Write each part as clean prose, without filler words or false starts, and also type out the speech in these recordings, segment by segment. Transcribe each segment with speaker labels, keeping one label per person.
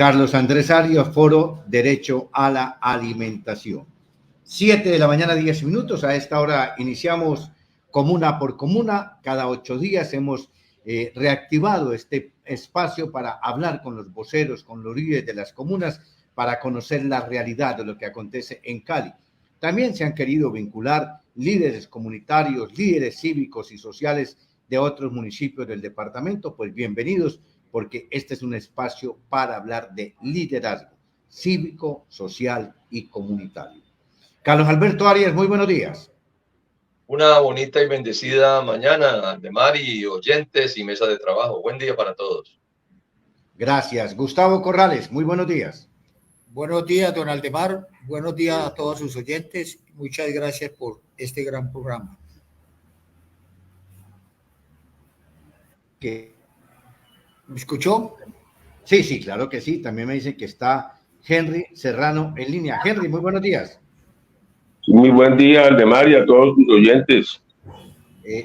Speaker 1: Carlos Andrés Arias, Foro Derecho a la Alimentación. 7 de la mañana, 10 minutos. A esta hora iniciamos comuna por comuna. Cada 8 días hemos reactivado este espacio para hablar con los voceros, con los líderes de las comunas, para conocer la realidad de lo que acontece en Cali. También se han querido vincular líderes comunitarios, líderes cívicos y sociales de otros municipios del departamento. Pues bienvenidos, porque este es un espacio para hablar de liderazgo cívico, social y comunitario. Carlos Alberto Arias, muy buenos días.
Speaker 2: Una bonita y bendecida mañana, Aldemar y oyentes y mesa de trabajo. Buen día para todos.
Speaker 1: Gracias. Gustavo Corrales, muy buenos días.
Speaker 3: Buenos días, don Aldemar. Buenos días a todos sus oyentes. Muchas gracias por este gran programa. ¿Me escuchó?
Speaker 1: Sí, claro que sí. También me dice que está Henry Serrano en línea. Henry, muy buenos días.
Speaker 4: Muy buen día, Aldemar, y a todos tus oyentes.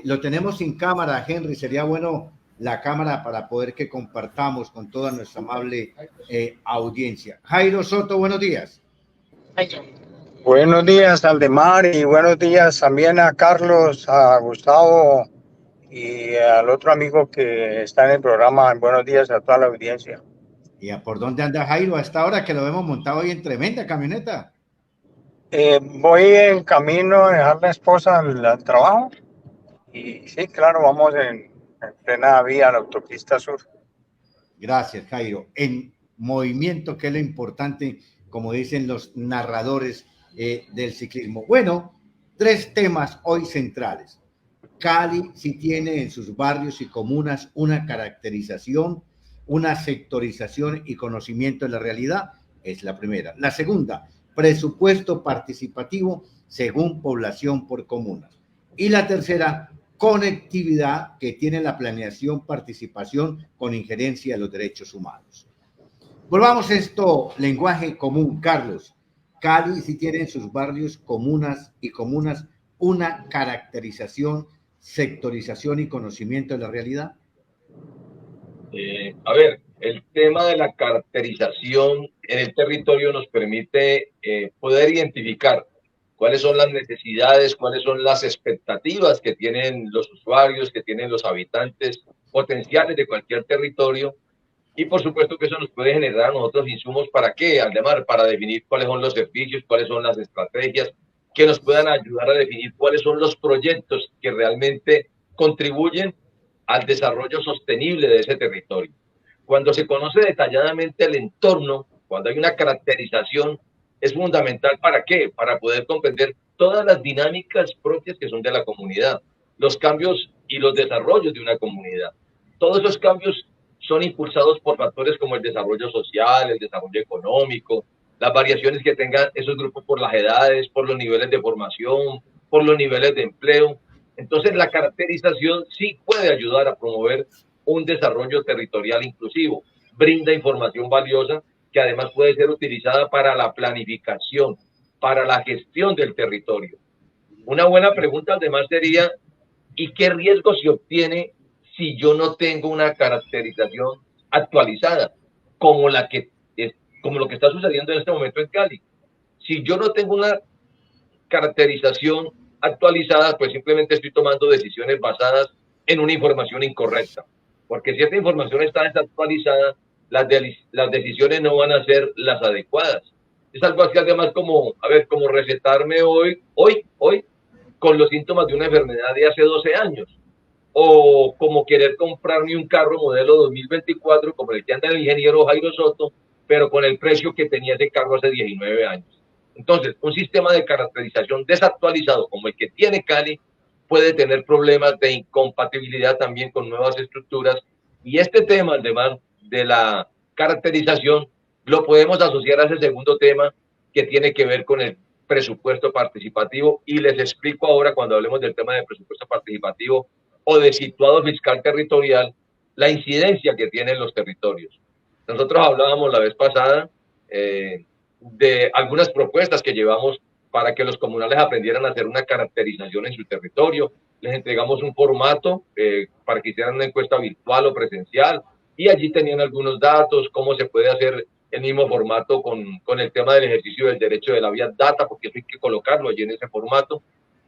Speaker 1: Lo tenemos sin cámara, Henry. Sería bueno la cámara para poder que compartamos con toda nuestra amable audiencia. Jairo Soto, buenos días.
Speaker 5: Buenos días, Aldemar, y buenos días también a Carlos, a Gustavo y al otro amigo que está en el programa. Buenos días a toda la audiencia.
Speaker 1: ¿Y a por dónde anda Jairo a esta hora que lo vemos montado hoy en tremenda camioneta?
Speaker 5: Voy en camino a dejar la esposa al trabajo y sí, claro, vamos en plena vía a la autopista sur.
Speaker 1: Gracias, Jairo. En movimiento, que es lo importante, como dicen los narradores del ciclismo. Bueno, 3 temas hoy centrales. Cali sí tiene en sus barrios y comunas una caracterización, una sectorización y conocimiento de la realidad, es la primera. La segunda, presupuesto participativo según población por comunas. Y la tercera, conectividad que tiene la planeación, participación con injerencia de los derechos humanos. Volvamos a esto, lenguaje común, Carlos. Cali sí tiene en sus barrios, comunas una caracterización, sectorización y conocimiento de la realidad.
Speaker 2: A ver, el tema de la caracterización en el territorio nos permite poder identificar cuáles son las necesidades, cuáles son las expectativas que tienen los usuarios, que tienen los habitantes potenciales de cualquier territorio. Y por supuesto que eso nos puede generar a nosotros insumos. ¿Para qué, Aldemar? Para definir cuáles son los servicios, cuáles son las estrategias, que nos puedan ayudar a definir cuáles son los proyectos que realmente contribuyen al desarrollo sostenible de ese territorio. Cuando se conoce detalladamente el entorno, cuando hay una caracterización, es fundamental. ¿Para qué? Para poder comprender todas las dinámicas propias que son de la comunidad, los cambios y los desarrollos de una comunidad. Todos esos cambios son impulsados por factores como el desarrollo social, el desarrollo económico, las variaciones que tengan esos grupos por las edades, por los niveles de formación, por los niveles de empleo. Entonces, la caracterización sí puede ayudar a promover un desarrollo territorial inclusivo, brinda información valiosa que además puede ser utilizada para la planificación, para la gestión del territorio. Una buena pregunta además sería, ¿y qué riesgo se obtiene si yo no tengo una caracterización actualizada, como lo que está sucediendo en este momento en Cali? Si yo no tengo una caracterización actualizada, pues simplemente estoy tomando decisiones basadas en una información incorrecta, porque si esta información está desactualizada, las decisiones no van a ser las adecuadas. Es algo así además como recetarme hoy con los síntomas de una enfermedad de hace 12 años. O como querer comprarme un carro modelo 2024, como el que anda el ingeniero Jairo Soto, pero con el precio que tenía ese carro hace 19 años. Entonces, un sistema de caracterización desactualizado como el que tiene Cali puede tener problemas de incompatibilidad también con nuevas estructuras. Y este tema, además de la caracterización, lo podemos asociar a ese segundo tema que tiene que ver con el presupuesto participativo. Y les explico ahora, cuando hablemos del tema de presupuesto participativo o de situado fiscal territorial, la incidencia que tienen los territorios. Nosotros hablábamos la vez pasada de algunas propuestas que llevamos para que los comunales aprendieran a hacer una caracterización en su territorio. Les entregamos un formato para que hicieran una encuesta virtual o presencial, y allí tenían algunos datos, cómo se puede hacer el mismo formato con el tema del ejercicio del derecho de la vía data, porque eso hay que colocarlo allí en ese formato.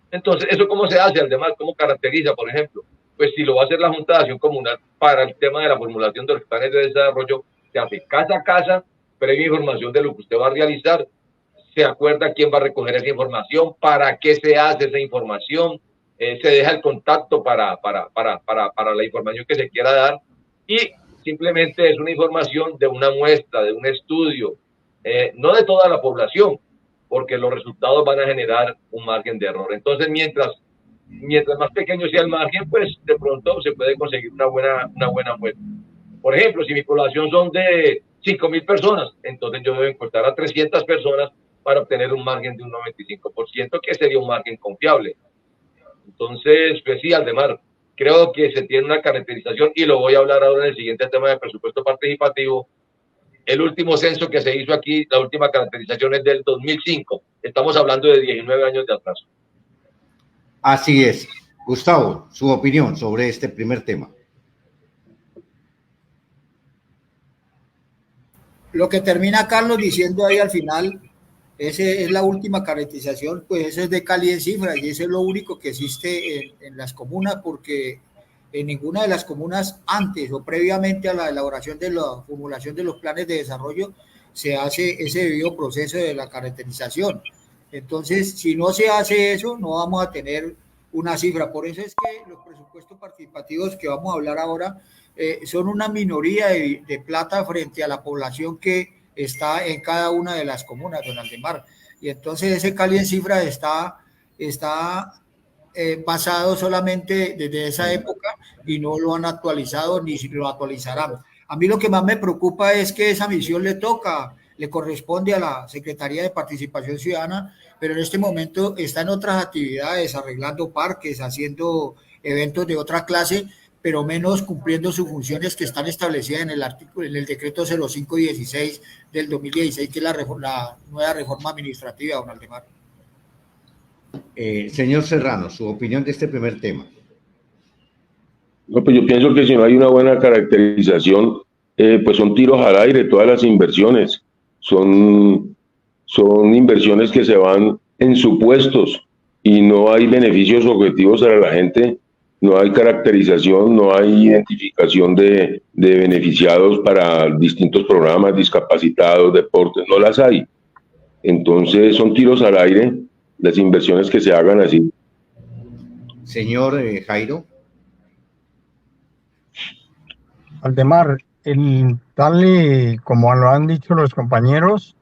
Speaker 2: Entonces, ¿eso cómo se hace? Además, ¿cómo caracteriza, por ejemplo? Pues si lo va a hacer la Junta de Acción Comunal para el tema de la formulación de los planes de desarrollo, se hace casa a casa, previa información de lo que usted va a realizar, se acuerda quién va a recoger esa información, para qué se hace esa información, se deja el contacto para la información que se quiera dar, y simplemente es una información de una muestra, de un estudio, no de toda la población, porque los resultados van a generar un margen de error. Entonces, mientras más pequeño sea el margen, pues de pronto se puede conseguir una buena muestra. Por ejemplo, si mi población son de 5.000 personas, entonces yo debo encontrar a 300 personas para obtener un margen de un 95%, que sería un margen confiable. Entonces, pues sí, Aldemar, creo que se tiene una caracterización, y lo voy a hablar ahora en el siguiente tema de presupuesto participativo. El último censo que se hizo aquí, la última caracterización es del 2005. Estamos hablando de 19 años de atraso.
Speaker 1: Así es. Gustavo, su opinión sobre este primer tema.
Speaker 3: Lo que termina Carlos diciendo ahí al final, esa es la última caracterización, pues eso es de Cali en cifras, y eso es lo único que existe en las comunas, porque en ninguna de las comunas antes o previamente a la elaboración de la formulación de los planes de desarrollo se hace ese debido proceso de la caracterización. Entonces, si no se hace eso, no vamos a tener una cifra. Por eso es que los presupuestos participativos que vamos a hablar ahora son una minoría de plata frente a la población que está en cada una de las comunas, don Aldemar. Y entonces ese Cali en cifras está basado solamente desde esa época, y no lo han actualizado ni lo actualizarán. A mí lo que más me preocupa es que esa misión le corresponde a la Secretaría de Participación Ciudadana, pero en este momento está en otras actividades, arreglando parques, haciendo eventos de otra clase, pero menos cumpliendo sus funciones que están establecidas en el decreto 0516 del 2016, que es la nueva reforma administrativa, don Aldemar.
Speaker 1: Señor Serrano, su opinión de este primer tema.
Speaker 4: No, pues yo pienso que si no hay una buena caracterización, pues son tiros al aire todas las inversiones. Son inversiones que se van en supuestos y no hay beneficios objetivos para la gente, no hay caracterización, no hay identificación de beneficiados para distintos programas, discapacitados, deportes, no las hay. Entonces son tiros al aire las inversiones que se hagan así.
Speaker 1: Señor Jairo.
Speaker 5: Aldemar, tal como lo han dicho los compañeros,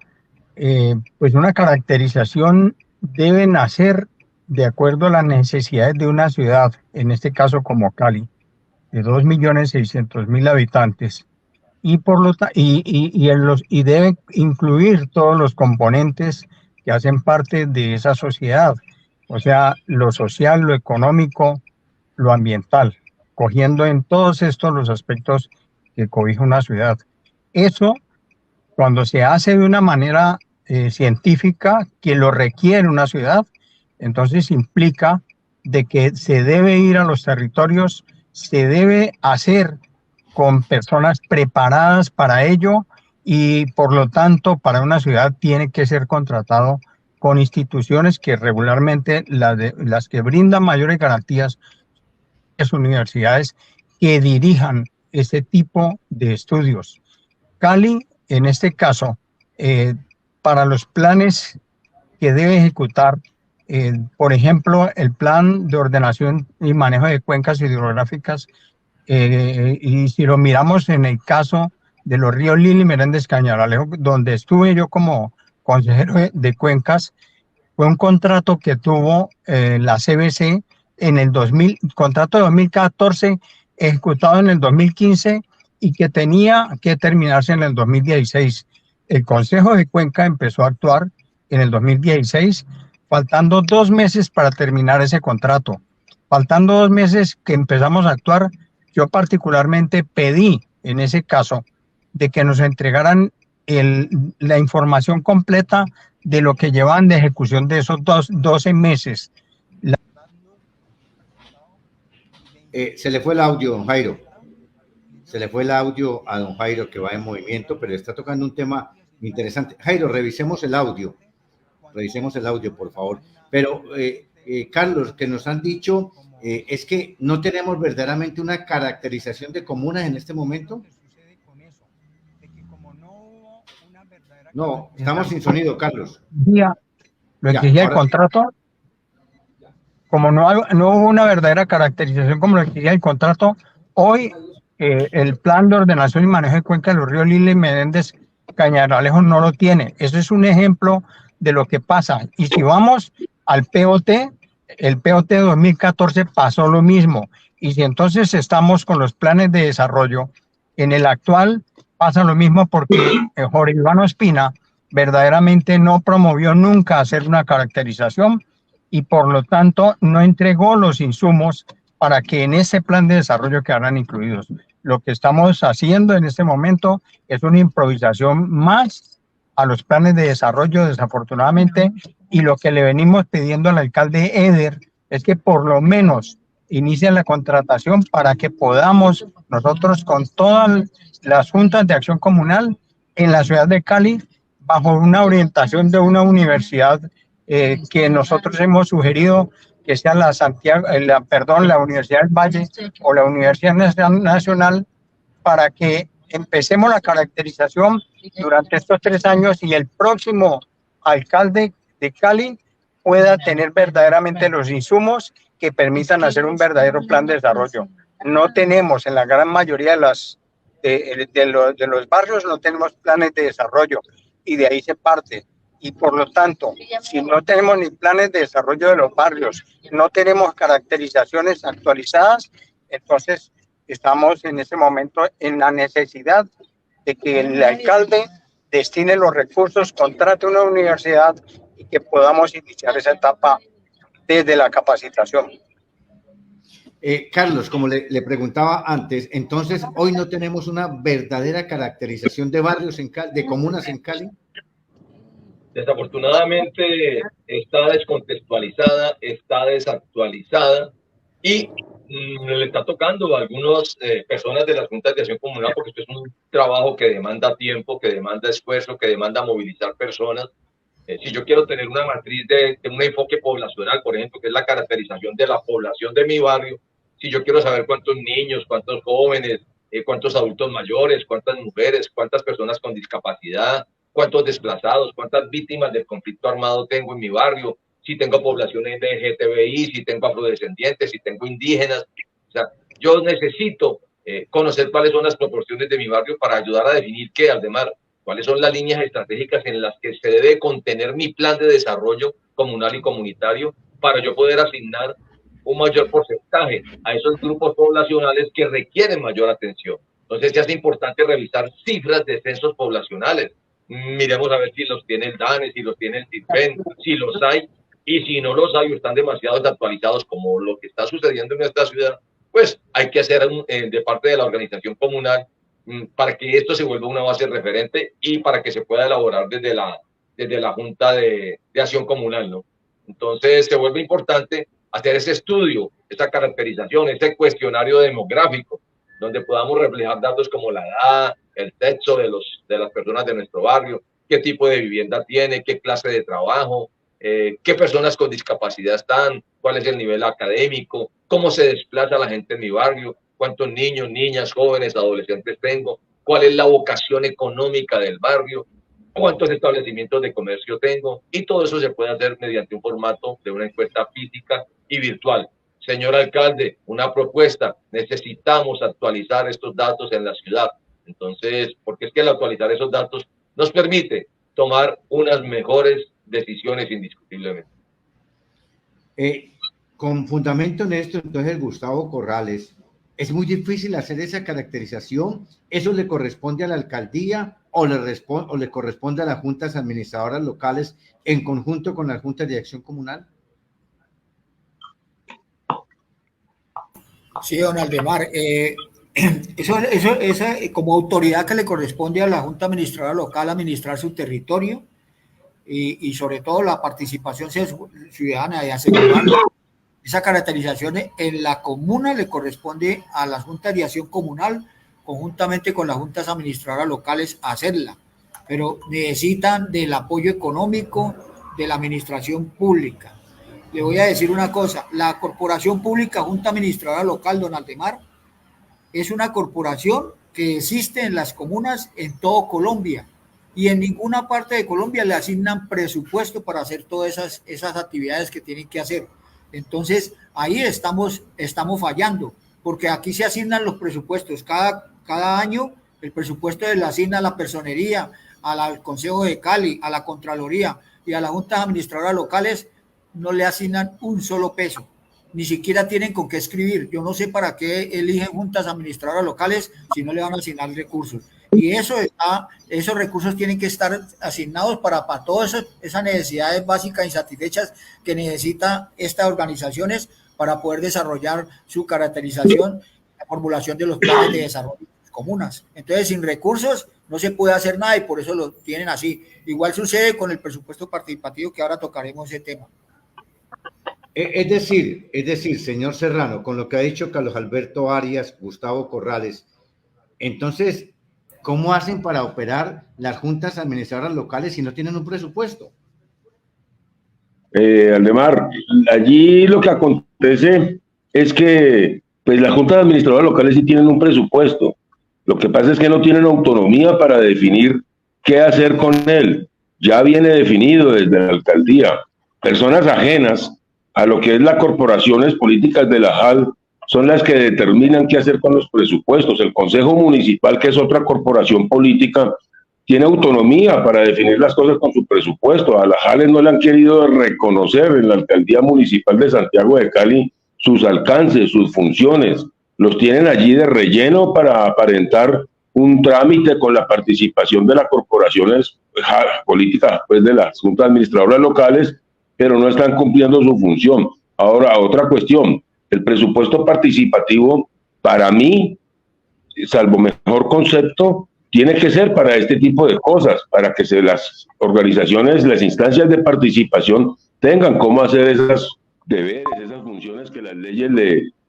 Speaker 5: pues una caracterización debe nacer de acuerdo a las necesidades de una ciudad, en este caso como Cali, de 2.600.000 habitantes, y debe incluir todos los componentes que hacen parte de esa sociedad, o sea, lo social, lo económico, lo ambiental, cogiendo en todos estos los aspectos que cobija una ciudad. Eso, cuando se hace de una manera científica que lo requiere una ciudad, entonces implica de que se debe ir a los territorios, se debe hacer con personas preparadas para ello, y por lo tanto para una ciudad tiene que ser contratado con instituciones que regularmente las que brindan mayores garantías, las universidades que dirijan este tipo de estudios. Cali, en este caso, para los planes que debe ejecutar, por ejemplo, el plan de ordenación y manejo de cuencas hidrográficas, y si lo miramos en el caso de los ríos Lili, Meréndez, Cañaralejo, donde estuve yo como consejero de cuencas, fue un contrato que tuvo la CBC en el contrato de 2014, ejecutado en el 2015 y que tenía que terminarse en el 2016. El Consejo de Cuenca empezó a actuar en el 2016, faltando 2 meses para terminar ese contrato. Faltando 2 meses que empezamos a actuar, yo particularmente pedí en ese caso de que nos entregaran la información completa de lo que llevan de ejecución de esos 12 meses.
Speaker 1: Se le fue el audio, don Jairo. Se le fue el audio a don Jairo, que va en movimiento, pero está tocando un tema interesante. Jairo, revisemos el audio, por favor. Pero, Carlos, que nos han dicho es que no tenemos verdaderamente una caracterización de comunas en este momento. No, estamos sin sonido, Carlos.
Speaker 5: Lo exigía el contrato. Como no hubo una verdadera caracterización como lo exigía el contrato, hoy el plan de ordenación y manejo de cuenca de los ríos Lila y Menéndez Cañaralejo no lo tiene. Eso es un ejemplo de lo que pasa. Y si vamos al POT, el POT 2014 pasó lo mismo. Y si entonces estamos con los planes de desarrollo, en el actual pasa lo mismo porque Jorge Iván Ospina verdaderamente no promovió nunca hacer una caracterización y por lo tanto no entregó los insumos para que en ese plan de desarrollo quedaran incluidos. Lo que estamos haciendo en este momento es una improvisación más a los planes de desarrollo, desafortunadamente, y lo que le venimos pidiendo al alcalde Eder es que por lo menos inicie la contratación para que podamos nosotros con todas las juntas de acción comunal en la ciudad de Cali, bajo una orientación de una universidad que nosotros hemos sugerido que sea la Universidad del Valle o la Universidad Nacional, para que empecemos la caracterización durante estos 3 años y el próximo alcalde de Cali pueda tener verdaderamente los insumos que permitan hacer un verdadero plan de desarrollo. No tenemos, en la gran mayoría de los barrios, no tenemos planes de desarrollo y de ahí se parte. Y por lo tanto, si no tenemos ni planes de desarrollo de los barrios, no tenemos caracterizaciones actualizadas, entonces estamos en ese momento en la necesidad de que el alcalde destine los recursos, contrate una universidad y que podamos iniciar esa etapa desde la capacitación.
Speaker 1: Carlos, como le preguntaba antes, entonces hoy no tenemos una verdadera caracterización de barrios de comunas en Cali.
Speaker 2: Desafortunadamente está descontextualizada, está desactualizada y le está tocando a algunas personas de las juntas de acción comunal, porque esto es un trabajo que demanda tiempo, que demanda esfuerzo, que demanda movilizar personas. Si yo quiero tener una matriz de un enfoque poblacional, por ejemplo, que es la caracterización de la población de mi barrio, si yo quiero saber cuántos niños, cuántos jóvenes, cuántos adultos mayores, cuántas mujeres, cuántas personas con discapacidad, cuántos desplazados, cuántas víctimas del conflicto armado tengo en mi barrio, si tengo población LGTBI, si tengo afrodescendientes, si tengo indígenas. O sea, yo necesito conocer cuáles son las proporciones de mi barrio para ayudar a definir qué, Aldemar, cuáles son las líneas estratégicas en las que se debe contener mi plan de desarrollo comunal y comunitario para yo poder asignar un mayor porcentaje a esos grupos poblacionales que requieren mayor atención. Entonces se hace importante revisar cifras de censos poblacionales. Miremos a ver si los tiene el DANE, si los tiene el CISBEN, si los hay, y si no los hay o están demasiado desactualizados como lo que está sucediendo en nuestra ciudad, pues hay que hacer de parte de la organización comunal para que esto se vuelva una base referente y para que se pueda elaborar desde la Junta de Acción Comunal, ¿no? Entonces se vuelve importante hacer ese estudio, esa caracterización, ese cuestionario demográfico, donde podamos reflejar datos como la edad, el sexo de las personas de nuestro barrio, qué tipo de vivienda tiene, qué clase de trabajo, qué personas con discapacidad están, cuál es el nivel académico, cómo se desplaza la gente en mi barrio, cuántos niños, niñas, jóvenes, adolescentes tengo, cuál es la vocación económica del barrio, cuántos establecimientos de comercio tengo, y todo eso se puede hacer mediante un formato de una encuesta física y virtual. Señor alcalde, una propuesta, necesitamos actualizar estos datos en la ciudad. Entonces, porque es que al actualizar esos datos nos permite tomar unas mejores decisiones indiscutiblemente.
Speaker 1: Con fundamento en esto, entonces, Gustavo Corrales, ¿es muy difícil hacer esa caracterización? ¿Eso le corresponde a la alcaldía o le corresponde a las juntas administradoras locales en conjunto con las juntas de acción comunal?
Speaker 3: Sí, don Aldemar, eso como autoridad que le corresponde a la Junta Administradora Local administrar su territorio y sobre todo la participación ciudadana y asegurar esa caracterización en la comuna le corresponde a las juntas de acción comunal conjuntamente con las juntas administradoras locales hacerla. pero necesitan del apoyo económico de la administración pública. Le voy a decir una cosa, la Corporación Pública Junta Administradora Local, don Aldemar, es una corporación que existe en las comunas en todo Colombia y en ninguna parte de Colombia le asignan presupuesto para hacer todas esas actividades que tienen que hacer. Entonces, ahí estamos fallando, porque aquí se asignan los presupuestos. Cada año el presupuesto le asigna a la personería, al Consejo de Cali, a la Contraloría y a las juntas administradoras locales no le asignan un solo peso. Ni siquiera tienen con qué escribir. Yo no sé para qué eligen juntas administradoras locales si no le van a asignar recursos. Y esos recursos tienen que estar asignados para todas esas necesidades básicas insatisfechas que necesitan estas organizaciones para poder desarrollar su caracterización, la formulación de los planes de desarrollo de las comunas. Entonces, sin recursos no se puede hacer nada y por eso lo tienen así. Igual sucede con el presupuesto participativo, que ahora tocaremos ese tema.
Speaker 1: Es decir, señor Serrano, con lo que ha dicho Carlos Alberto Arias, Gustavo Corrales, entonces, ¿cómo hacen para operar las juntas administradoras locales si no tienen un presupuesto?
Speaker 4: Aldemar, allí lo que acontece es que pues, las juntas administradoras locales sí tienen un presupuesto. Lo que pasa es que no tienen autonomía para definir qué hacer con él. Ya viene definido desde la alcaldía. Personas ajenas a lo que es las corporaciones políticas de la JAL son las que determinan qué hacer con los presupuestos. El Consejo Municipal, que es otra corporación política, tiene autonomía para definir las cosas con su presupuesto. A la JAL no le han querido reconocer en la alcaldía municipal de Santiago de Cali sus alcances, sus funciones. Los tienen allí de relleno para aparentar un trámite con la participación de las corporaciones políticas, pues de las juntas administradoras locales, pero no están cumpliendo su función. Ahora, otra cuestión, el presupuesto participativo, para mí, salvo mejor concepto, tiene que ser para este tipo de cosas, para que las organizaciones, las instancias de participación tengan cómo hacer esos deberes, esas funciones que las leyes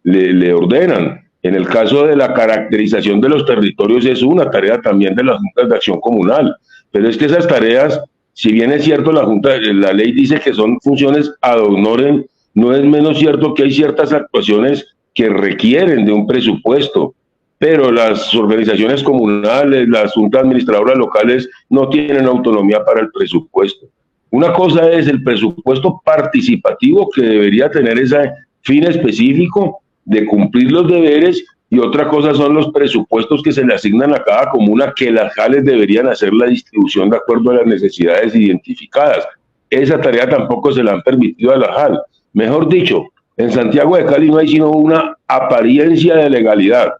Speaker 4: le ordenan. En el caso de la caracterización de los territorios es una tarea también de las juntas de acción comunal, pero es que esas tareas, si bien es cierto la ley dice que son funciones ad honorem, no es menos cierto que hay ciertas actuaciones que requieren de un presupuesto, pero las organizaciones comunales, las juntas administradoras locales no tienen autonomía para el presupuesto. Una cosa es el presupuesto participativo que debería tener ese fin específico de cumplir los deberes y otra cosa son los presupuestos que se le asignan a cada comuna que las JALes deberían hacer la distribución de acuerdo a las necesidades identificadas. Esa tarea tampoco se la han permitido a la JAL. Mejor dicho, en Santiago de Cali no hay sino una apariencia de legalidad,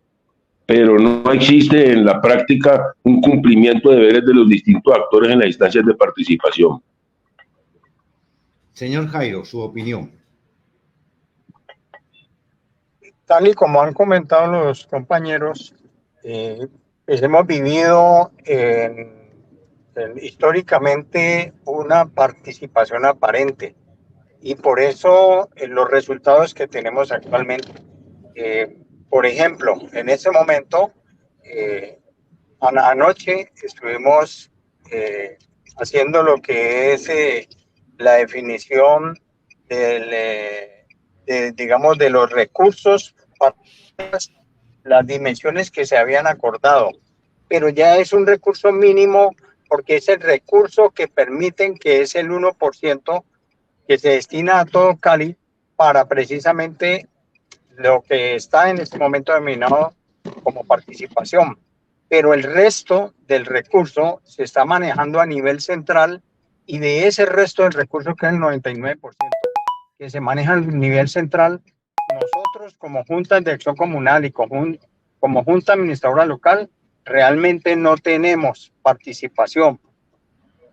Speaker 4: pero no existe en la práctica un cumplimiento de deberes de los distintos actores en las instancias de participación.
Speaker 1: Señor Jairo, su opinión.
Speaker 5: Tal y como han comentado los compañeros, pues hemos vivido históricamente una participación aparente y por eso los resultados que tenemos actualmente. Por ejemplo, en ese momento, anoche estuvimos haciendo lo que es la definición digamos, de los recursos para las dimensiones que se habían acordado, pero ya es un recurso mínimo porque es el recurso que permiten que es el 1% que se destina a todo Cali para precisamente lo que está en este momento denominado como participación, pero el resto del recurso se está manejando a nivel central y de ese resto del recurso que es el 99% que se maneja a nivel central, nosotros como juntas de acción comunal y como junta administradora local realmente no tenemos participación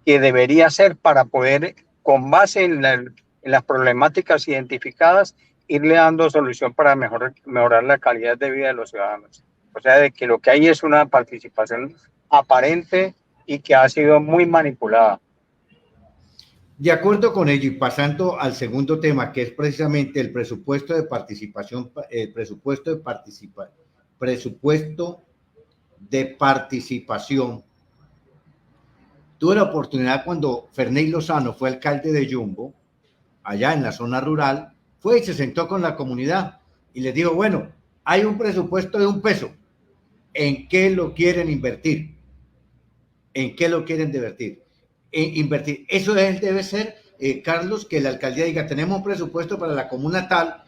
Speaker 5: que debería ser para poder, con base en las problemáticas identificadas, irle dando solución para mejorar la calidad de vida de los ciudadanos. O sea, de que lo que hay es una participación aparente y que ha sido muy manipulada.
Speaker 1: De acuerdo con ello y pasando al segundo tema, que es precisamente el presupuesto de participación, tuve la oportunidad cuando Ferney Lozano fue alcalde de Yumbo, allá en la zona rural, fue y se sentó con la comunidad y les dijo, bueno, hay un presupuesto de $1, ¿en qué lo quieren invertir? ¿En qué lo quieren invertir? Eso debe ser, Carlos, que la alcaldía diga, tenemos un presupuesto para la comuna tal,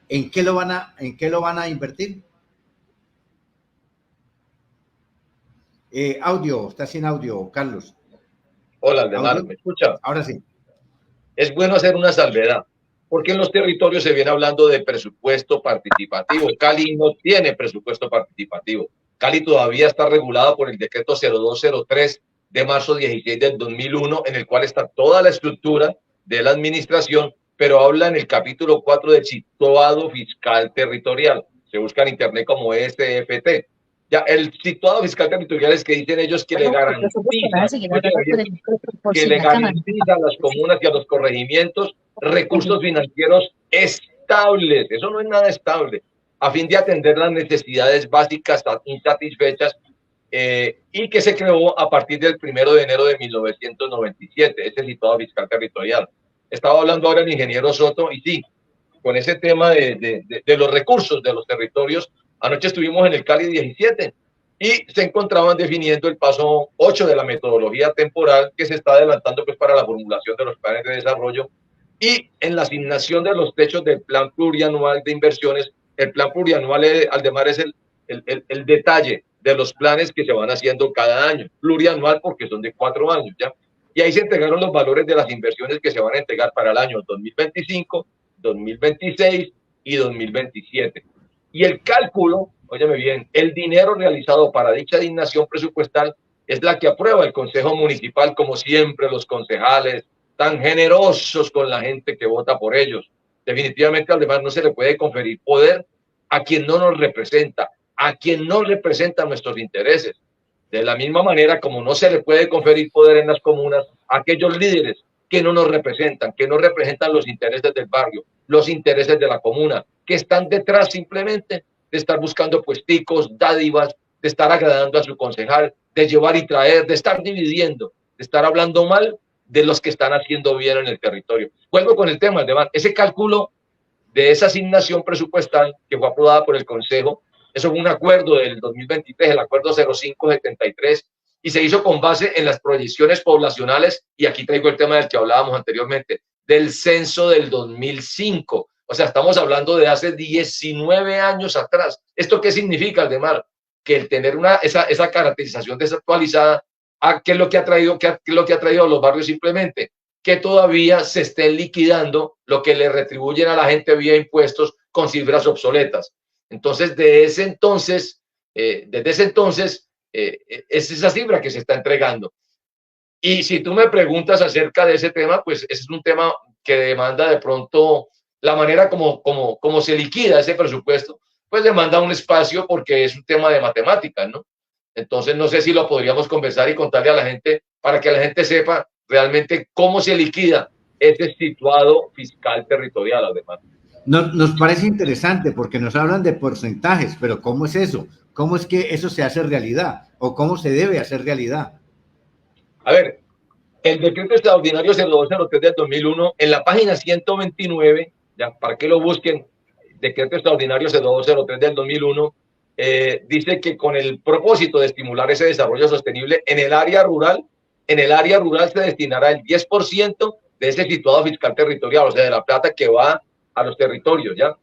Speaker 1: ¿en qué lo van a invertir? Audio, está sin audio, Carlos.
Speaker 2: Hola, Aldemar, ¿me escucha?
Speaker 1: Ahora sí.
Speaker 2: Es bueno hacer una salvedad, porque en los territorios se viene hablando de presupuesto participativo. Cali no tiene presupuesto participativo. Cali todavía está regulada por el decreto 0203 de marzo 16 del 2001, en el cual está toda la estructura de la administración, pero habla en el capítulo 4 del situado fiscal territorial. Se busca en internet como SFT. Ya, el situado fiscal territorial es que dicen ellos que le garantiza a las comunas y a los corregimientos recursos financieros estables. Eso no es nada estable, a fin de atender las necesidades básicas insatisfechas y que se creó a partir del 1 de enero de 1997, ese situado fiscal territorial. Estaba hablando ahora el ingeniero Soto y sí, con ese tema de los recursos de los territorios. Anoche estuvimos en el Cali 17 y se encontraban definiendo el paso 8 de la metodología temporal que se está adelantando pues para la formulación de los planes de desarrollo y en la asignación de los techos del plan plurianual de inversiones. El plan plurianual, Aldemar, es el detalle de los planes que se van haciendo cada año, plurianual porque son de 4 años, ¿ya? Y ahí se entregaron los valores de las inversiones que se van a entregar para el año 2025, 2026 y 2027. Y el cálculo, óyeme bien, el dinero realizado para dicha asignación presupuestal es la que aprueba el Consejo Municipal, como siempre los concejales, tan generosos con la gente que vota por ellos. Definitivamente, además, no se le puede conferir poder a quien no nos representa, a quien no representa nuestros intereses. De la misma manera como no se le puede conferir poder en las comunas a aquellos líderes que no nos representan, que no representan los intereses del barrio, los intereses de la comuna, que están detrás simplemente de estar buscando puesticos, dádivas, de estar agradando a su concejal, de llevar y traer, de estar dividiendo, de estar hablando mal de los que están haciendo bien en el territorio. Vuelvo con el tema, además, ese cálculo de esa asignación presupuestal que fue aprobada por el Consejo, eso fue un acuerdo del 2023, el acuerdo 0573, y se hizo con base en las proyecciones poblacionales, y aquí traigo el tema del que hablábamos anteriormente, del censo del 2005. O sea, estamos hablando de hace 19 años atrás. ¿Esto qué significa, Aldemar? Que el tener esa caracterización desactualizada, ¿qué es lo que ha traído? ¿Qué es lo que ha traído a los barrios simplemente? Que todavía se estén liquidando lo que le retribuyen a la gente vía impuestos con cifras obsoletas. Entonces, desde ese entonces, es esa cifra que se está entregando. Y si tú me preguntas acerca de ese tema, pues ese es un tema que demanda de pronto la manera como se liquida ese presupuesto, pues demanda un espacio porque es un tema de matemáticas, ¿no? Entonces no sé si lo podríamos conversar y contarle a la gente para que la gente sepa realmente cómo se liquida ese situado fiscal territorial, además.
Speaker 1: Nos parece interesante porque nos hablan de porcentajes, pero ¿cómo es eso? ¿Cómo es que eso se hace realidad? ¿O cómo se debe hacer realidad?
Speaker 2: A ver, el decreto extraordinario 0203 del 2001, en la página 129, ya para que lo busquen, decreto extraordinario 0203 del 2001, dice que con el propósito de estimular ese desarrollo sostenible en el área rural se destinará el 10% de ese situado fiscal territorial, o sea, de la plata que va a los territorios, ¿ya?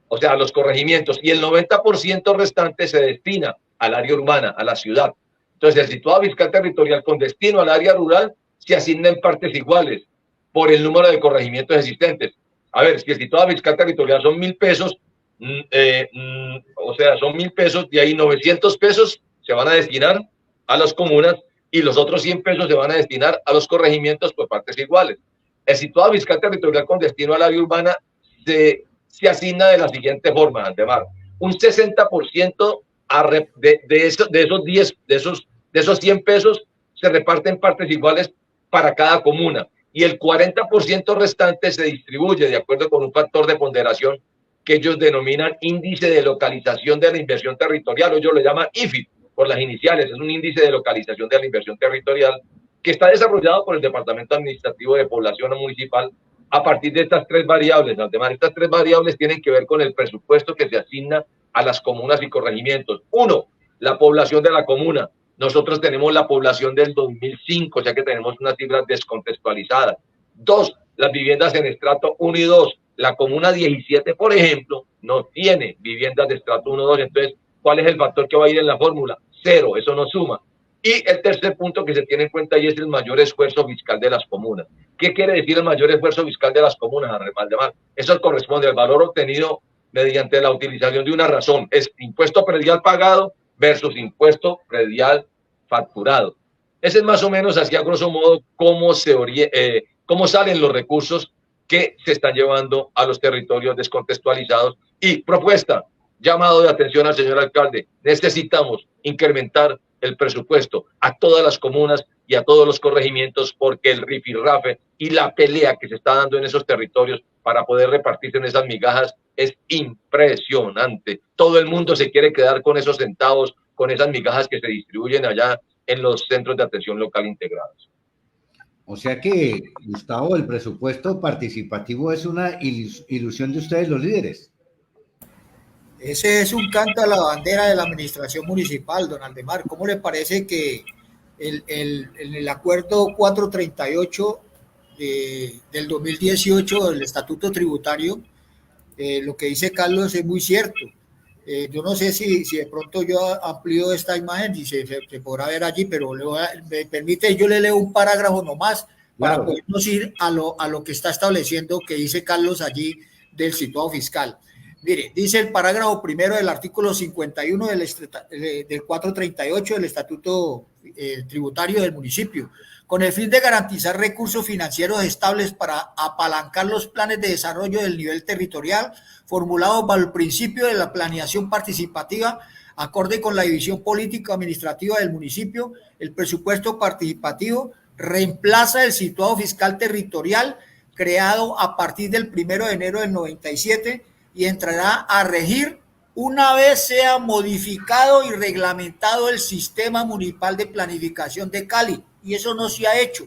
Speaker 2: O sea, a los corregimientos, y el 90% restante se destina al área urbana, a la ciudad. Entonces, el situado fiscal territorial con destino al área rural se asigna en partes iguales por el número de corregimientos existentes. A ver, si el situado fiscal territorial son 1.000 pesos, o sea, son 1.000 pesos, y ahí 900 pesos se van a destinar a las comunas y los otros 100 pesos se van a destinar a los corregimientos por partes iguales. El situado fiscal territorial con destino al área urbana se asigna de la siguiente forma, Aldemar. Un 60% de esos 100 pesos se reparten partes iguales para cada comuna y el 40% restante se distribuye de acuerdo con un factor de ponderación que ellos denominan índice de localización de la inversión territorial, o ellos lo llaman IFIT por las iniciales, es un índice de localización de la inversión territorial, que está desarrollado por el Departamento Administrativo de Población Municipal a partir de estas tres variables. Además, estas tres variables tienen que ver con el presupuesto que se asigna a las comunas y corregimientos. Uno, la población de la comuna. Nosotros tenemos la población del 2005, o sea que tenemos unas cifras descontextualizadas. Dos, las viviendas en estrato 1 y 2. La comuna 17, por ejemplo, no tiene viviendas de estrato 1 y 2. Entonces, ¿cuál es el factor que va a ir en la fórmula? 0, eso no suma. Y el tercer punto que se tiene en cuenta ahí es el mayor esfuerzo fiscal de las comunas. ¿Qué quiere decir el mayor esfuerzo fiscal de las comunas, Valdemar? Eso corresponde al valor obtenido mediante la utilización de una razón. Es impuesto predial pagado versus impuesto predial facturado. Ese es más o menos así, a grosso modo, cómo salen los recursos que se están llevando a los territorios descontextualizados. Y propuesta, llamado de atención al señor alcalde, necesitamos incrementar el presupuesto a todas las comunas y a todos los corregimientos, porque el rifirrafe y la pelea que se está dando en esos territorios para poder repartirse en esas migajas es impresionante. Todo el mundo se quiere quedar con esos centavos, con esas migajas que se distribuyen allá en los centros de atención local integrados.
Speaker 1: O sea que, Gustavo, el presupuesto participativo es una ilusión de ustedes los líderes.
Speaker 3: Ese es un canto a la bandera de la administración municipal, don Aldemar. ¿Cómo le parece que el acuerdo 438 del 2018 del Estatuto Tributario, lo que dice Carlos es muy cierto? Yo no sé si de pronto yo amplío esta imagen y se podrá ver allí, pero me permite, yo le leo un parágrafo nomás para podernos ir a lo que está estableciendo, que dice Carlos allí del situado fiscal. Mire, dice el parágrafo primero del artículo 51 del 438 del Estatuto Tributario del municipio, con el fin de garantizar recursos financieros estables para apalancar los planes de desarrollo del nivel territorial, formulados bajo el principio de la planeación participativa, acorde con la división político-administrativa del municipio. El presupuesto participativo reemplaza el situado fiscal territorial creado a partir del 1 de enero del 97 y entrará a regir una vez sea modificado y reglamentado el sistema municipal de planificación de Cali. Y eso no se ha hecho.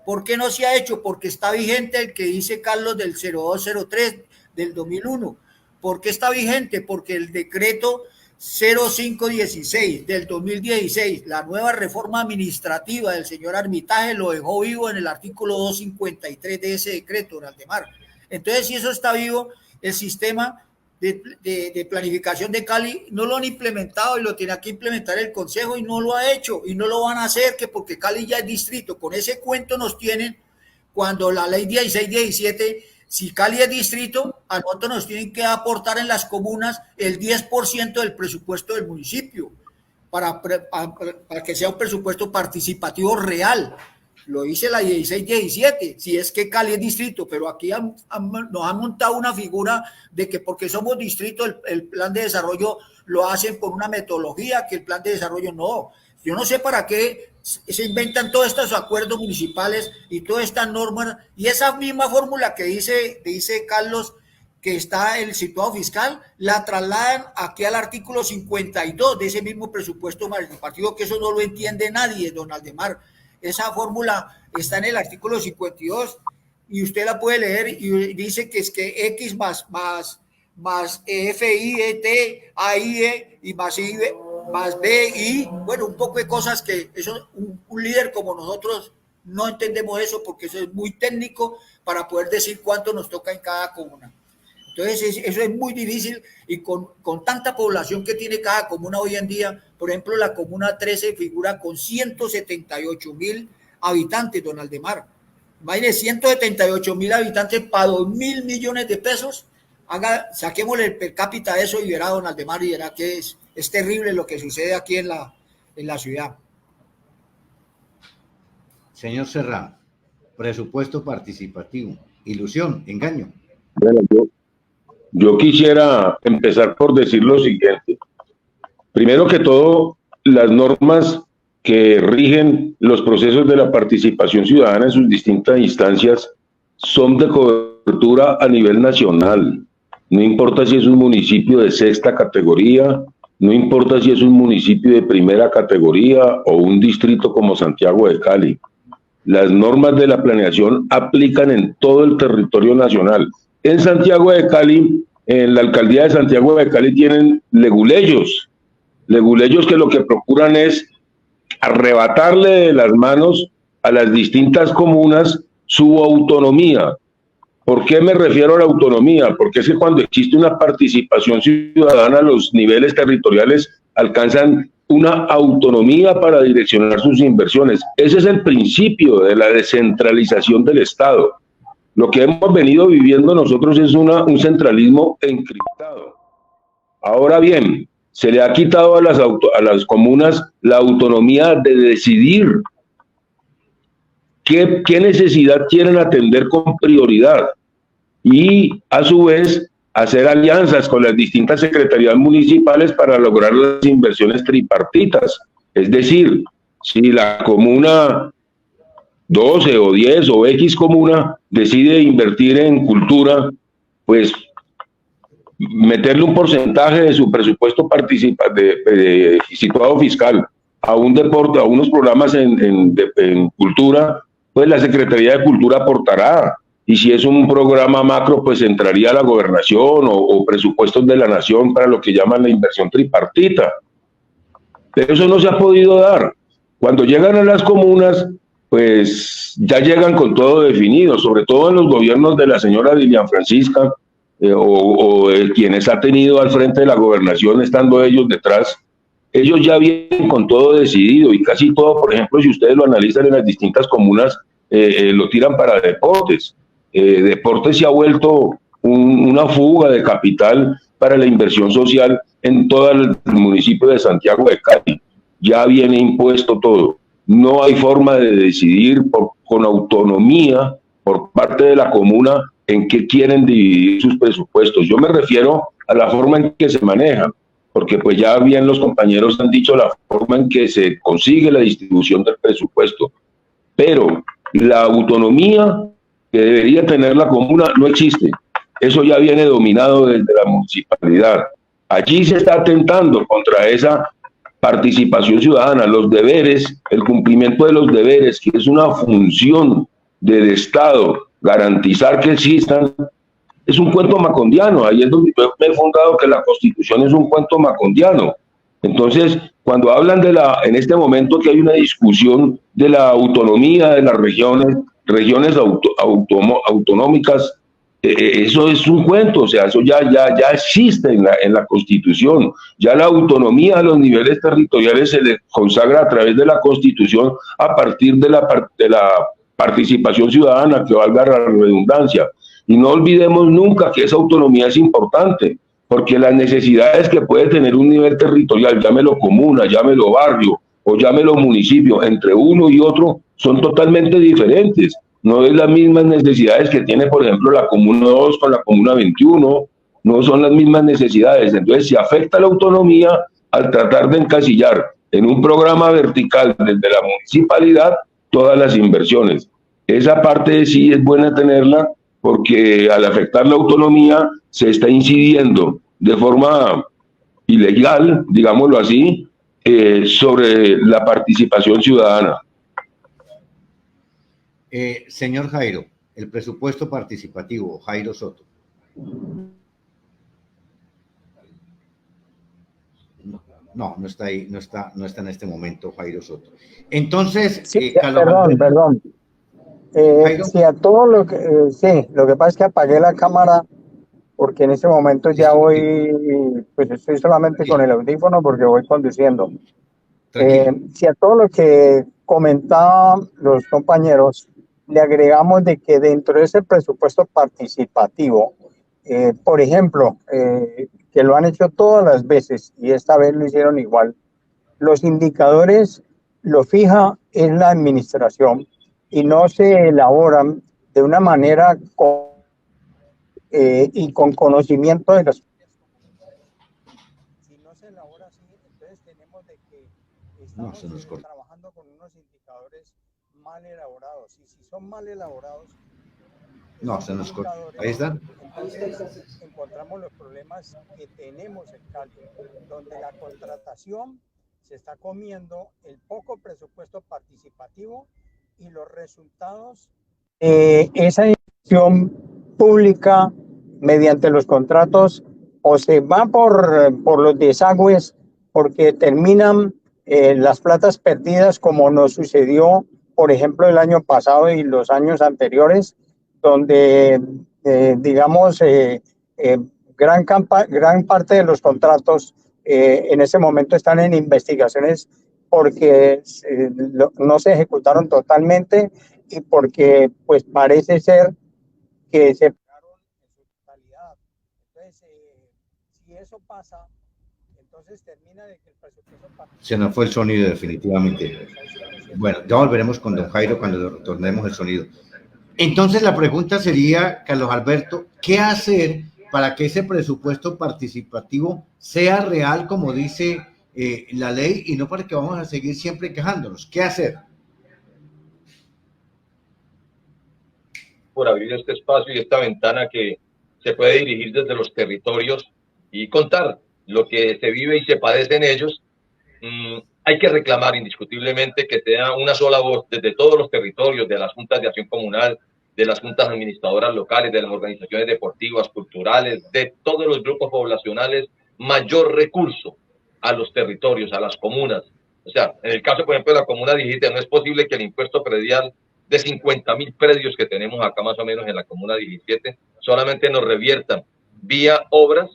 Speaker 3: ¿Por qué no se ha hecho? Porque está vigente el que dice Carlos del 0203 del 2001. ¿Por qué está vigente? Porque el decreto 0516 del 2016, la nueva reforma administrativa del señor Armitage, lo dejó vivo en el artículo 253 de ese decreto, don Aldemar. Entonces, si eso está vivo, el sistema de planificación de Cali no lo han implementado y lo tiene que implementar el Consejo y no lo ha hecho y no lo van a hacer, que porque Cali ya es distrito. Con ese cuento nos tienen cuando la ley 1617, si Cali es distrito, a nosotros nos tienen que aportar en las comunas el 10% del presupuesto del municipio para que sea un presupuesto participativo real. Lo dice la 1617, si es que Cali es distrito, pero aquí nos han montado una figura de que porque somos distrito el plan de desarrollo lo hacen con una metodología que el plan de desarrollo no. Yo no sé para qué se inventan todos estos acuerdos municipales y todas estas normas y esa misma fórmula que dice Carlos que está el situado fiscal, la trasladan aquí al artículo 52 de ese mismo presupuesto participativo, que eso no lo entiende nadie, don Aldemar. Esa fórmula está en el artículo 52 y usted la puede leer y dice que es que X más FIET, AIE y más IB, más BI, bueno, un poco de cosas que eso, un líder como nosotros no entendemos eso porque eso es muy técnico para poder decir cuánto nos toca en cada comuna. Entonces, eso es muy difícil y con tanta población que tiene cada comuna hoy en día, por ejemplo, la comuna 13 figura con 178,000 habitantes, don Aldemar. Imagínese, 178,000 habitantes para 2,000 millones de pesos. Saquémosle el per cápita de eso y verá, don Aldemar, y verá que es terrible lo que sucede aquí en la ciudad.
Speaker 1: Señor Serrano, presupuesto participativo, ilusión, engaño.
Speaker 4: Bueno, yo quisiera empezar por decir lo siguiente. Primero que todo, las normas que rigen los procesos de la participación ciudadana en sus distintas instancias son de cobertura a nivel nacional. No importa si es un municipio de sexta categoría, no importa si es un municipio de primera categoría o un distrito como Santiago de Cali. las normas de la planeación aplican en todo el territorio nacional. En Santiago de Cali, en la alcaldía de Santiago de Cali tienen leguleyos que lo que procuran es arrebatarle de las manos a las distintas comunas su autonomía. ¿Por qué me refiero a la autonomía? Porque es que cuando existe una participación ciudadana, los niveles territoriales alcanzan una autonomía para direccionar sus inversiones. Ese es el principio de la descentralización del Estado. Lo que hemos venido viviendo nosotros es un centralismo encriptado. Ahora bien, se le ha quitado a las comunas la autonomía de decidir qué necesidad quieren atender con prioridad y a su vez hacer alianzas con las distintas secretarías municipales para lograr las inversiones tripartitas. Es decir, si la comuna 12 o 10 o X comuna decide invertir en cultura, pues meterle un porcentaje de su presupuesto situado fiscal a un deporte, a unos programas en cultura, pues la Secretaría de Cultura aportará. Y si es un programa macro, pues entraría a la gobernación o presupuestos de la nación para lo que llaman la inversión tripartita. Pero eso no se ha podido dar. Cuando llegan a las comunas, pues ya llegan con todo definido, sobre todo en los gobiernos de la señora Dilian Francisca, quienes ha tenido al frente de la gobernación, estando ellos detrás, ellos ya vienen con todo decidido y casi todo, por ejemplo, si ustedes lo analizan en las distintas comunas, lo tiran para deportes. Deportes se ha vuelto una fuga de capital para la inversión social en todo el municipio de Santiago de Cali. Ya viene impuesto todo. No hay forma de decidir con autonomía por parte de la comuna en qué quieren dividir sus presupuestos. Yo me refiero a la forma en que se manejan, porque pues ya bien los compañeros han dicho la forma en que se consigue la distribución del presupuesto, pero la autonomía que debería tener la comuna no existe. Eso ya viene dominado desde la municipalidad. Allí se está atentando contra esa participación ciudadana, los deberes, el cumplimiento de los deberes, que es una función del Estado, garantizar que existan, es un cuento macondiano. Ahí es donde yo me he fundado que la Constitución es un cuento macondiano. Entonces, cuando hablan en este momento que hay una discusión de la autonomía de las regiones autonómicas, eso es un cuento, o sea, eso ya existe en la Constitución. Ya la autonomía a los niveles territoriales se le consagra a través de la Constitución a partir de la participación ciudadana, que valga la redundancia. Y no olvidemos nunca que esa autonomía es importante, porque las necesidades que puede tener un nivel territorial, llámelo comuna, llámelo barrio o llámelo municipio, entre uno y otro, son totalmente diferentes. No es las mismas necesidades que tiene, por ejemplo, la Comuna 2 con la Comuna 21, no son las mismas necesidades. Entonces, se afecta la autonomía al tratar de encasillar en un programa vertical desde la municipalidad todas las inversiones. Esa parte sí es buena tenerla, porque al afectar la autonomía se está incidiendo de forma ilegal, digámoslo así, sobre la participación ciudadana.
Speaker 1: Señor Jairo, el presupuesto participativo, Jairo Soto. No está ahí, no está en este momento Jairo Soto. Entonces,
Speaker 5: sí, perdón. Sí, a todo lo que sí, lo que pasa es que apagué la cámara porque en ese momento ya voy, pues estoy solamente con el audífono porque voy conduciendo. Si a todo lo que comentaban los compañeros le agregamos de que dentro de ese presupuesto participativo, por ejemplo, que lo han hecho todas las veces y esta vez lo hicieron igual, los indicadores lo fija en la administración y no se elaboran de una manera y con conocimiento de las. Si no se elabora así, entonces tenemos de que estamos trabajando con unos indicadores mal elaborados, y si son mal elaborados,
Speaker 1: no, se nos corta. Ahí están.
Speaker 5: Entonces encontramos los problemas que tenemos en Cali, donde la contratación se está comiendo el poco presupuesto participativo y los resultados de esa inversión pública mediante los contratos o se va por los desagües porque terminan las platas perdidas, como nos sucedió, por ejemplo, el año pasado y los años anteriores, donde, gran parte de los contratos en ese momento están en investigaciones porque no se ejecutaron totalmente y porque pues parece ser que se pagaron en su totalidad. Entonces, si eso pasa, entonces termina de que el presupuesto...
Speaker 1: Se nos fue el sonido definitivamente. Bueno, ya volveremos con don Jairo cuando retornemos el sonido. Entonces la pregunta sería, Carlos Alberto, ¿qué hacer para que ese presupuesto participativo sea real, como dice la ley, y no para que vamos a seguir siempre quejándonos? ¿Qué hacer?
Speaker 2: Por abrir este espacio y esta ventana que se puede dirigir desde los territorios y contar lo que se vive y se padece en ellos. Hay que reclamar indiscutiblemente que sea una sola voz desde todos los territorios, de las juntas de acción comunal, de las juntas administradoras locales, de las organizaciones deportivas, culturales, de todos los grupos poblacionales, mayor recurso a los territorios, a las comunas. O sea, en el caso, por ejemplo, de la comuna Dijiste, no es posible que el impuesto predial de 50.000 predios que tenemos acá más o menos en la comuna 17, solamente nos reviertan vía obras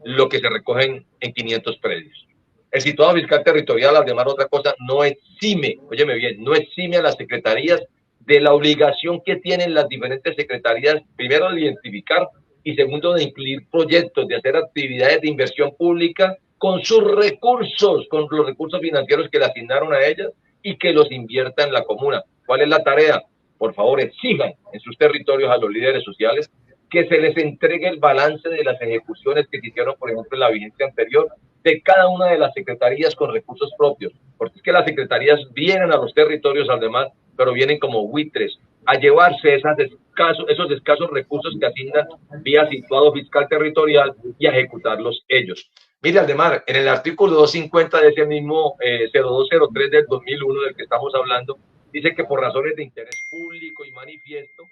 Speaker 2: lo que se recogen en 500 predios. El situado fiscal territorial, además otra cosa, no exime, óyeme bien, no exime a las secretarías de la obligación que tienen las diferentes secretarías, primero de identificar y segundo de incluir proyectos, de hacer actividades de inversión pública con sus recursos, con los recursos financieros que le asignaron a ellas y que los invierta en la comuna. ¿Cuál es la tarea? Por favor, exijan en sus territorios a los líderes sociales que se les entregue el balance de las ejecuciones que se hicieron, por ejemplo, en la vigencia anterior, de cada una de las secretarías con recursos propios, porque es que las secretarías vienen a los territorios, además, pero vienen como buitres a llevarse esos escasos recursos que asignan vía situado fiscal territorial y a ejecutarlos ellos. Mire, Aldemar, en el artículo 250 de ese mismo 0203 del 2001 del que estamos hablando, dice que por razones de interés público y manifiesto,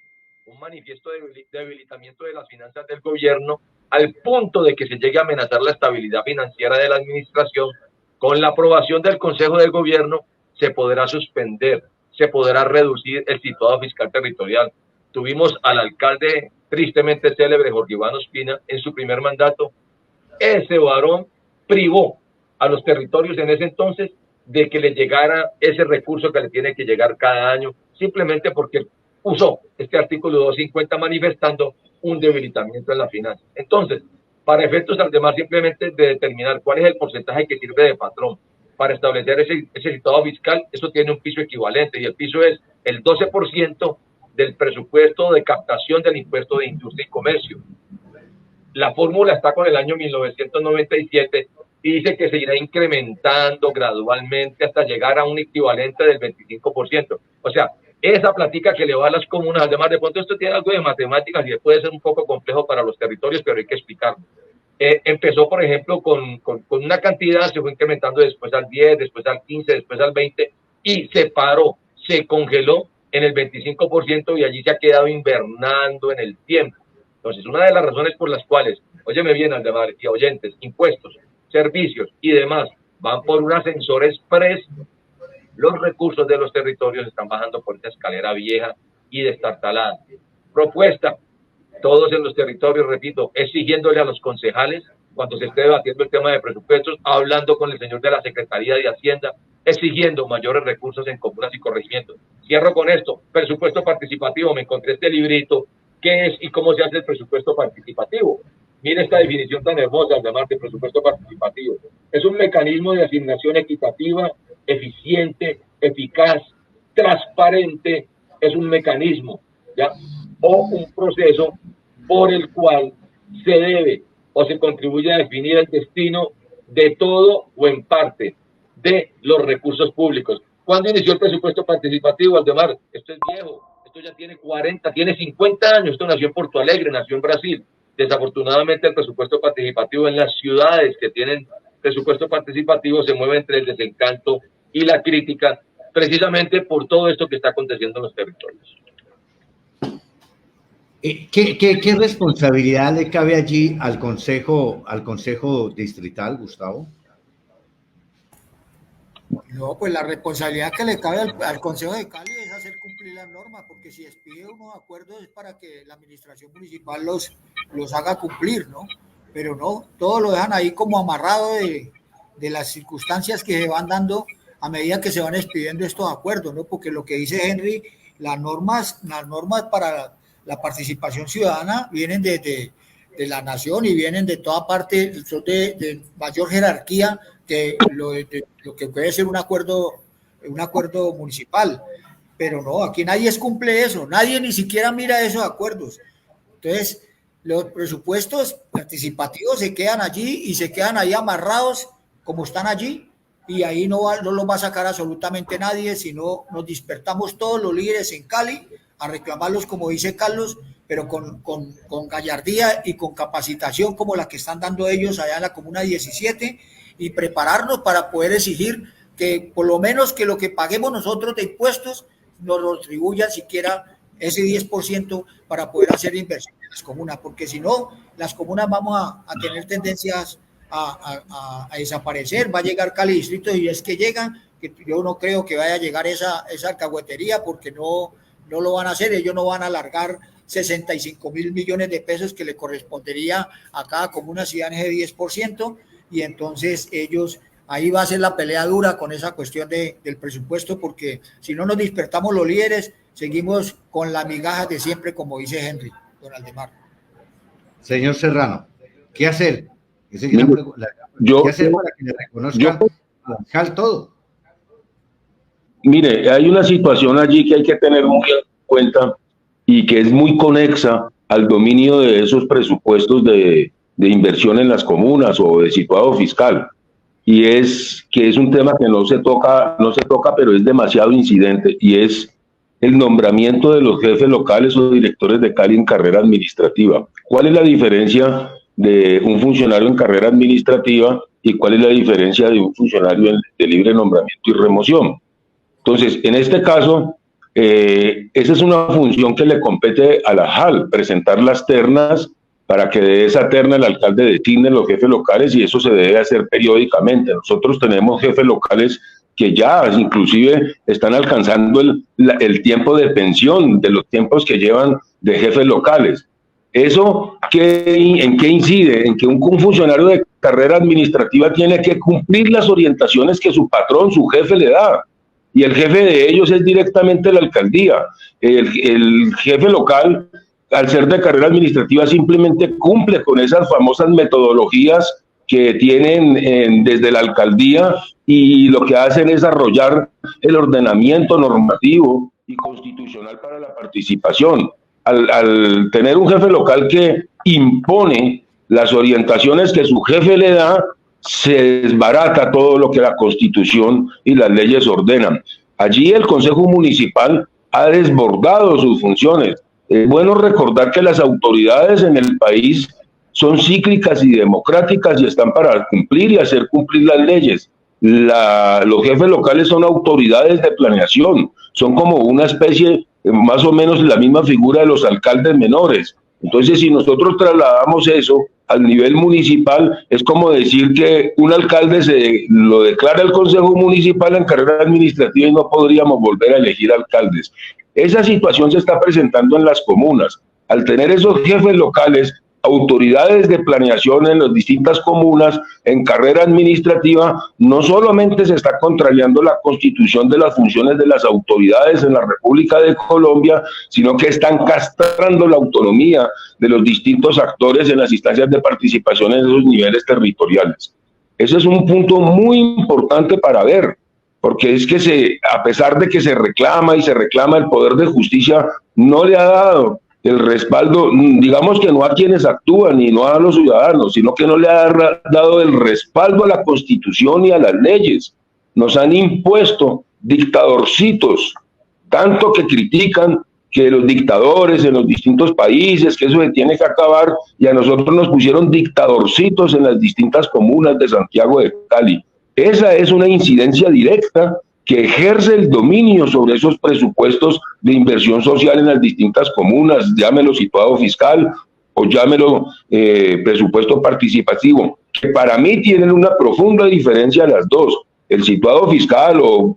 Speaker 2: un manifiesto de debilitamiento de las finanzas del gobierno al punto de que se llegue a amenazar la estabilidad financiera de la administración, con la aprobación del Consejo de Gobierno se podrá suspender, se podrá reducir el situado fiscal territorial. Tuvimos al alcalde tristemente célebre, Jorge Iván Ospina, en su primer mandato. Ese varón privó a los territorios en ese entonces de que le llegara ese recurso que le tiene que llegar cada año, simplemente porque usó este artículo 250 manifestando un debilitamiento en la finanza. Entonces, para efectos además simplemente de determinar cuál es el porcentaje que sirve de patrón para establecer ese situado fiscal, eso tiene un piso equivalente y el piso es el 12% del presupuesto de captación del impuesto de industria y comercio. La fórmula está con el año 1997 y dice que se irá incrementando gradualmente hasta llegar a un equivalente del 25%. O sea, esa platica que le va a las comunas, además de pronto esto tiene algo de matemáticas y puede ser un poco complejo para los territorios, pero hay que explicarlo. Empezó, por ejemplo, con una cantidad, se fue incrementando después al 10, después al 15, después al 20 y se paró, se congeló en el 25% y allí se ha quedado invernando en el tiempo. Entonces, una de las razones por las cuales, óyeme bien, Aldemar y oyentes, impuestos, servicios y demás van por un ascensor express, los recursos de los territorios están bajando por esta escalera vieja y destartalada. Propuesta, todos en los territorios, repito, exigiéndole a los concejales, cuando se esté debatiendo el tema de presupuestos, hablando con el señor de la Secretaría de Hacienda, exigiendo mayores recursos en comunas y corregimientos. Cierro con esto, presupuesto participativo, me encontré este librito, ¿qué es y cómo se hace el presupuesto participativo? Mire esta definición tan hermosa, además de presupuesto participativo. Es un mecanismo de asignación equitativa, eficiente, eficaz, transparente, es un mecanismo, ¿ya? O un proceso por el cual se debe o se contribuye a definir el destino de todo o en parte de los recursos públicos. ¿Cuándo inició el presupuesto participativo, Aldemar? Esto es viejo, esto ya tiene 40, tiene 50 años, esto nació en Porto Alegre, nació en Brasil. Desafortunadamente el presupuesto participativo en las ciudades que tienen presupuesto participativo se mueve entre el desencanto y la crítica, precisamente por todo esto que está aconteciendo en los territorios.
Speaker 1: ¿Qué responsabilidad le cabe allí al consejo distrital, Gustavo?
Speaker 3: No, pues la responsabilidad que le cabe al Consejo de Cali es hacer cumplir las normas, porque si expide unos acuerdos es para que la administración municipal los haga cumplir, ¿no? Pero no, todo lo dejan ahí como amarrado de las circunstancias que se van dando a medida que se van expidiendo estos acuerdos, ¿no? Porque lo que dice Henry, las normas para la participación ciudadana vienen de la nación y vienen de toda parte, son de mayor jerarquía que lo que puede ser un acuerdo municipal. Pero no, aquí nadie cumple eso, nadie ni siquiera mira esos acuerdos. Entonces, los presupuestos participativos se quedan allí y se quedan ahí amarrados como están allí, y ahí no los va a sacar absolutamente nadie, sino nos despertamos todos los líderes en Cali a reclamarlos, como dice Carlos, pero con gallardía y con capacitación como la que están dando ellos allá en la Comuna 17, y prepararnos para poder exigir que por lo menos que lo que paguemos nosotros de impuestos nos lo retribuyan siquiera ese 10% para poder hacer inversión en las comunas, porque si no, las comunas vamos a tener tendencias a desaparecer. Va a llegar Cali Distrito, y es que llegan, que yo no creo que vaya a llegar esa alcahuetería, porque no lo van a hacer. Ellos no van a alargar 65.000 millones de pesos que le correspondería a cada comuna si dan ese 10%, y entonces ellos, ahí va a ser la pelea dura con esa cuestión del presupuesto, porque si no nos despertamos los líderes, seguimos con la migaja de siempre, como dice Henry, don Aldemar.
Speaker 1: Señor Serrano, ¿qué hacer? ¿Qué hacer para que le reconozcan al todo?
Speaker 4: Mire, hay una situación allí que hay que tener muy en cuenta y que es muy conexa al dominio de esos presupuestos de inversión en las comunas o de situado fiscal, y es que es un tema que no se toca, pero es demasiado incidente, y es el nombramiento de los jefes locales o directores de Cali en carrera administrativa. ¿Cuál es la diferencia de un funcionario en carrera administrativa y cuál es la diferencia de un funcionario de libre nombramiento y remoción? Entonces, en este caso, esa es una función que le compete a la JAL, presentar las ternas para que de esa terna el alcalde designe los jefes locales, y eso se debe hacer periódicamente. Nosotros tenemos jefes locales que ya inclusive están alcanzando el tiempo de pensión de los tiempos que llevan de jefes locales. ¿Eso en qué incide? En que un funcionario de carrera administrativa tiene que cumplir las orientaciones que su patrón, su jefe le da, y el jefe de ellos es directamente la alcaldía. El jefe local, al ser de carrera administrativa, simplemente cumple con esas famosas metodologías que tienen desde la alcaldía, y lo que hacen es arrollar el ordenamiento normativo y constitucional para la participación. Al tener un jefe local que impone las orientaciones que su jefe le da, se desbarata todo lo que la Constitución y las leyes ordenan. Allí el Consejo Municipal ha desbordado sus funciones. Es bueno recordar que las autoridades en el país son cíclicas y democráticas y están para cumplir y hacer cumplir las leyes. Los jefes locales son autoridades de planeación, son como una especie, más o menos la misma figura de los alcaldes menores. Entonces, si nosotros trasladamos eso al nivel municipal, es como decir que un alcalde lo declara el Consejo Municipal en carrera administrativa y no podríamos volver a elegir alcaldes. Esa situación se está presentando en las comunas. Al tener esos jefes locales, autoridades de planeación en las distintas comunas en carrera administrativa, no solamente se está contrariando la constitución de las funciones de las autoridades en la República de Colombia, sino que están castrando la autonomía de los distintos actores en las instancias de participación en esos niveles territoriales. Ese es un punto muy importante para ver, porque es que a pesar de que se reclama el poder de justicia, no le ha dado el respaldo, digamos que no a quienes actúan y no a los ciudadanos, sino que no le ha dado el respaldo a la Constitución y a las leyes. Nos han impuesto dictadorcitos, tanto que critican que los dictadores en los distintos países, que eso se tiene que acabar, y a nosotros nos pusieron dictadorcitos en las distintas comunas de Santiago de Cali. Esa es una incidencia directa que ejerce el dominio sobre esos presupuestos de inversión social en las distintas comunas, llámelo situado fiscal o llámelo presupuesto participativo, que para mí tienen una profunda diferencia las dos. El situado fiscal o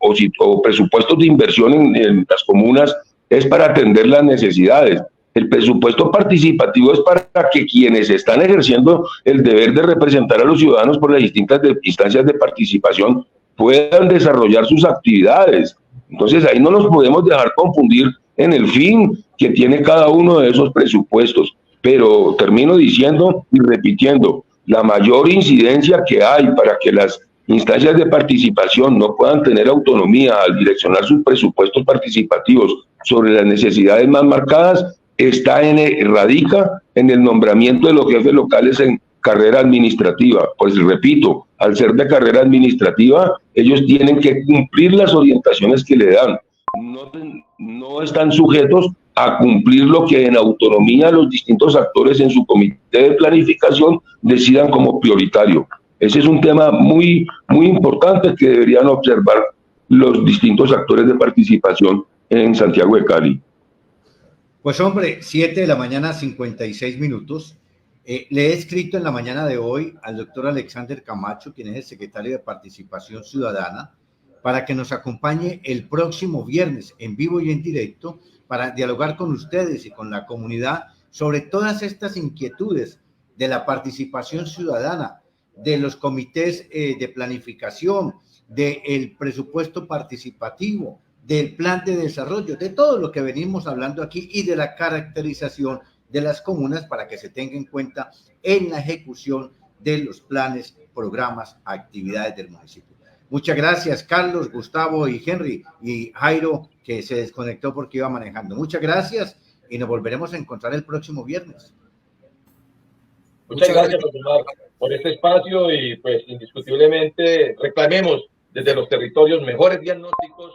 Speaker 4: presupuestos de inversión en las comunas es para atender las necesidades. El presupuesto participativo es para que quienes están ejerciendo el deber de representar a los ciudadanos por las distintas instancias de participación puedan desarrollar sus actividades. Entonces ahí no nos podemos dejar confundir en el fin que tiene cada uno de esos presupuestos. Pero termino diciendo y repitiendo, la mayor incidencia que hay para que las instancias de participación no puedan tener autonomía al direccionar sus presupuestos participativos sobre las necesidades más marcadas radica en el nombramiento de los jefes locales en carrera administrativa. Pues repito, al ser de carrera administrativa, ellos tienen que cumplir las orientaciones que le dan. No están sujetos a cumplir lo que en autonomía los distintos actores en su comité de planificación decidan como prioritario. Ese es un tema muy, muy importante que deberían observar los distintos actores de participación en Santiago de Cali.
Speaker 1: Pues hombre, 7 de la mañana, 56 minutos. Le he escrito en la mañana de hoy al doctor Alexander Camacho, quien es el secretario de Participación Ciudadana, para que nos acompañe el próximo viernes en vivo y en directo para dialogar con ustedes y con la comunidad sobre todas estas inquietudes de la participación ciudadana, de los comités de planificación, del presupuesto participativo, del plan de desarrollo, de todo lo que venimos hablando aquí y de la caracterización de las comunas para que se tenga en cuenta en la ejecución de los planes, programas, actividades del municipio. Muchas gracias, Carlos, Gustavo y Henry, y Jairo, que se desconectó porque iba manejando. Muchas gracias y nos volveremos a encontrar el próximo viernes.
Speaker 2: Muchas gracias, Omar, por este espacio y pues indiscutiblemente reclamemos desde los territorios mejores diagnósticos,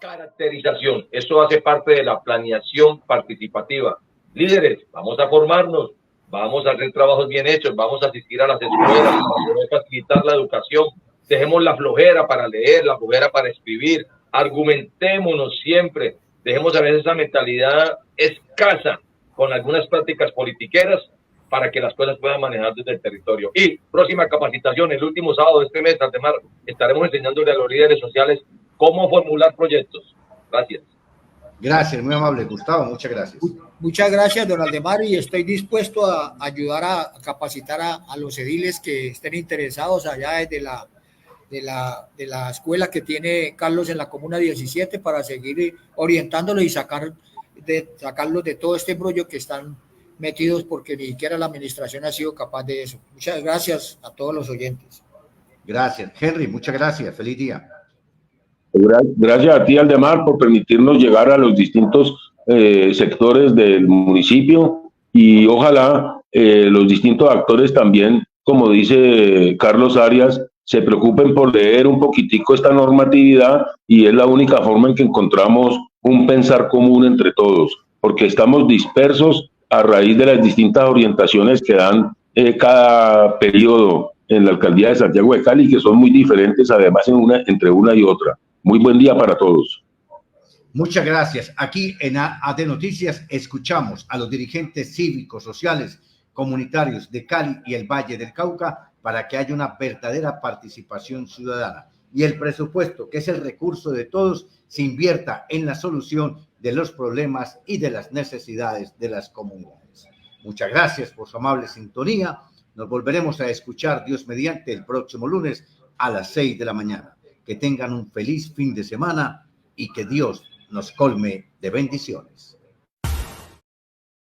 Speaker 2: caracterización. Eso hace parte de la planeación participativa. Líderes, vamos a formarnos, vamos a hacer trabajos bien hechos, vamos a asistir a las escuelas para poder facilitar la educación. Dejemos la flojera para leer, la flojera para escribir, argumentémonos siempre, dejemos a veces esa mentalidad escasa con algunas prácticas politiqueras para que las cosas puedan manejar desde el territorio. Y próxima capacitación, el último sábado de este mes, Aldemar, estaremos enseñándole a los líderes sociales cómo formular proyectos. Gracias.
Speaker 1: Gracias, muy amable, Gustavo, muchas gracias.
Speaker 3: Muchas gracias, don Aldemar, y estoy dispuesto a ayudar a capacitar a los ediles que estén interesados allá desde de la escuela que tiene Carlos en la Comuna 17 para seguir orientándolos y sacarlos de todo este embrollo que están metidos porque ni siquiera la administración ha sido capaz de eso. Muchas gracias a todos los oyentes.
Speaker 1: Gracias. Henry, muchas gracias. Feliz día.
Speaker 4: Gracias a ti, Aldemar, por permitirnos llegar a los distintos sectores del municipio y ojalá los distintos actores también, como dice Carlos Arias, se preocupen por leer un poquitico esta normatividad y es la única forma en que encontramos un pensar común entre todos, porque estamos dispersos a raíz de las distintas orientaciones que dan cada periodo en la alcaldía de Santiago de Cali, que son muy diferentes además entre una y otra. Muy buen día para todos.
Speaker 1: Muchas gracias. Aquí en AD Noticias escuchamos a los dirigentes cívicos, sociales, comunitarios de Cali y el Valle del Cauca para que haya una verdadera participación ciudadana y el presupuesto, que es el recurso de todos, se invierta en la solución de los problemas y de las necesidades de las comunidades. Muchas gracias por su amable sintonía. Nos volveremos a escuchar, Dios mediante, el próximo lunes a las 6 de la mañana. Que tengan un feliz fin de semana y que Dios nos colme de bendiciones.